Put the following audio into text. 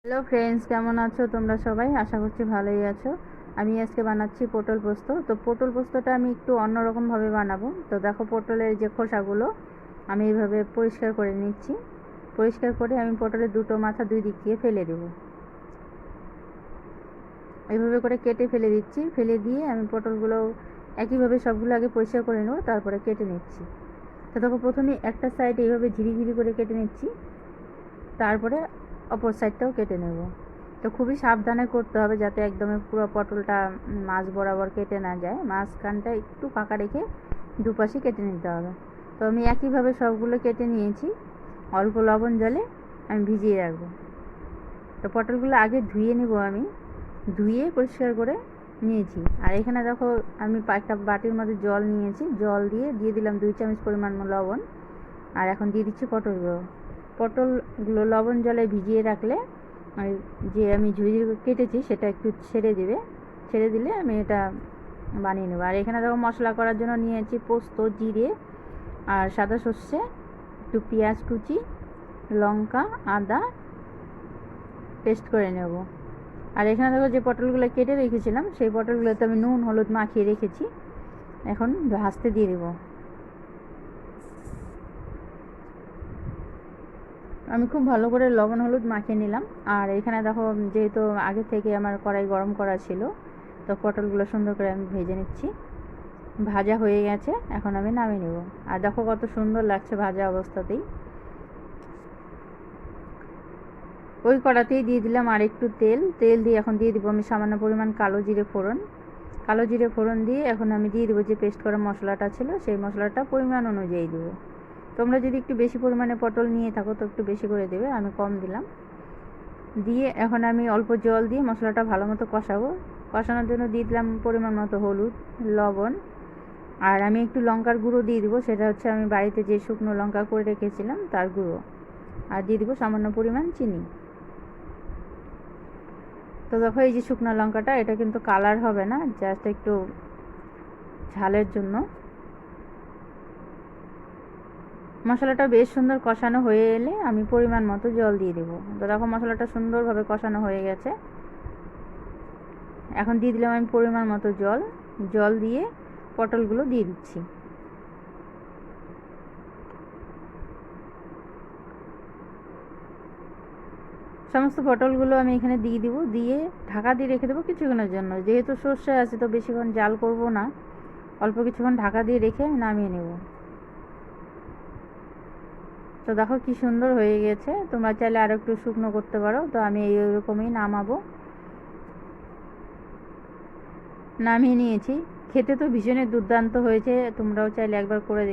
Hello friends, কেমন আছো তোমরা সবাই? আশা করছি ভালোই আছো। আমি আজকে বানাচ্ছি পটল পোস্ত। তো পটল পোস্তটা আমি একটু অন্যরকমভাবে বানাবো। তো দেখো, পটলের যে খোসাগুলো আমি এইভাবে পরিষ্কার করে নিচ্ছি। পরিষ্কার করে আমি পটলের দুটো মাথা দুই দিক দিয়ে ফেলে দেবো। এইভাবে করে কেটে ফেলে দিচ্ছি। ফেলে দিয়ে আমি পটলগুলো একইভাবে সবগুলো আগে পরিষ্কার করে নেবো, তারপরে কেটে নিচ্ছি। তো দেখো, প্রথমে একটা সাইড এইভাবে ঝিরি করে কেটে নিচ্ছি, তারপরে অপর সাইডটাও কেটে নেব। তো খুবই সাবধানে করতে হবে যাতে একদমই পুরো পটলটা মাছ বরাবর কেটে না যায়। মাঝখানটা একটু ফাঁকা রেখে দুপাশে কেটে নিতে হবে। তো আমি একইভাবে সবগুলো কেটে নিয়েছি। অল্প লবণ জলে আমি ভিজিয়ে রাখবো। তো পটলগুলো আগে ধুয়ে নিব। আমি ধুয়ে পরিষ্কার করে নিয়েছি। আর এখানে দেখো, আমি একটা বাটির মধ্যে জল নিয়েছি। জল দিয়ে দিলাম 2 চামচ পরিমাণ লবণ। আর এখন দিয়ে দিচ্ছি পটলগুলো লবণ জলে ভিজিয়ে রাখলে যে আমি ঝুড়ি কেটেছি সেটা একটু ছেড়ে দিলে আমি এটা বানিয়ে নেব। আর এখানে দেখো, মশলা করার জন্য নিয়েছি পোস্ত, জিরে আর সাদা সর্ষে, একটু পেঁয়াজ কুচি, লঙ্কা, আদা পেস্ট করে নেব। আর এখানে দেখো, যে পটলগুলো কেটে রেখেছিলাম সেই পটলগুলোতে আমি নুন হলুদ মাখিয়ে রেখেছি। এখন ভাজতে দিয়ে দেবো। আমি খুব ভালো করে লবণ হলুদ মাখিয়ে নিলাম। আর এখানে দেখো, যেহেতু আগে থেকে আমার কড়াই গরম করা ছিল, তো পটলগুলো সুন্দর করে আমি ভেজে নিচ্ছি। ভাজা হয়ে গেছে, এখন আমি নামিয়ে নেব। আর দেখো কত সুন্দর লাগছে ভাজা অবস্থাতেই। ওই কড়াতেই দিয়ে দিলাম আর একটু তেল দিয়ে এখন দিয়ে দিব আমি সামান্য পরিমাণ কালো জিরে ফোড়ন দিয়ে এখন আমি দিয়ে দেবো যে পেস্ট করা মশলাটা ছিল, সেই মশলাটা পরিমাণ অনুযায়ী দেবো। তোমরা যদি একটু বেশি পরিমাণে পটল নিয়ে থাকো তো একটু বেশি করে দেবে, আমি কম দিলাম। দিয়ে এখন আমি অল্প জল দিয়ে মশলাটা ভালো মতো কষাবো। কষানোর জন্য দিয়ে দিলাম পরিমাণ মতো হলুদ, লবণ, আর আমি একটু লঙ্কার গুঁড়ো দিয়ে দিব। সেটা হচ্ছে আমি বাড়িতে যে শুকনো লঙ্কা করে রেখেছিলাম তার গুঁড়ো। আর দিয়ে দিব সামান্য পরিমাণ চিনি। তো দেখো, এই যে শুকনো লঙ্কাটা, এটা কিন্তু কালার হবে না, জাস্ট একটু ঝালের জন্য। মশলাটা বেশ সুন্দর কষানো হয়ে এলে আমি পরিমাণ মতো জল দিয়ে দেবো। তো দেখো, মশলাটা সুন্দরভাবে কষানো হয়ে গেছে। এখন দিয়ে দিলাম আমি পরিমাণ মতো জল দিয়ে পটলগুলো দিয়ে দিচ্ছি। সমস্ত পটলগুলো আমি এখানে দিয়ে দিব। দিয়ে ঢাকা দিয়ে রেখে দেবো কিছুক্ষণের জন্য। যেহেতু সর্ষে আছে তো বেশিক্ষণ জাল করব না, অল্প কিছুক্ষণ ঢাকা দিয়ে রেখে নামিয়ে নেব। তো দেখো কি সুন্দর হয়ে গেছে। তোমরা চাইলে আরও একটু শুকনো করতে পারো। তো আমি এইরকমই নামিয়ে নিয়েছি। খেতে তো ভীষণই দুর্দান্ত হয়েছে, তোমরাও চাইলে একবার করে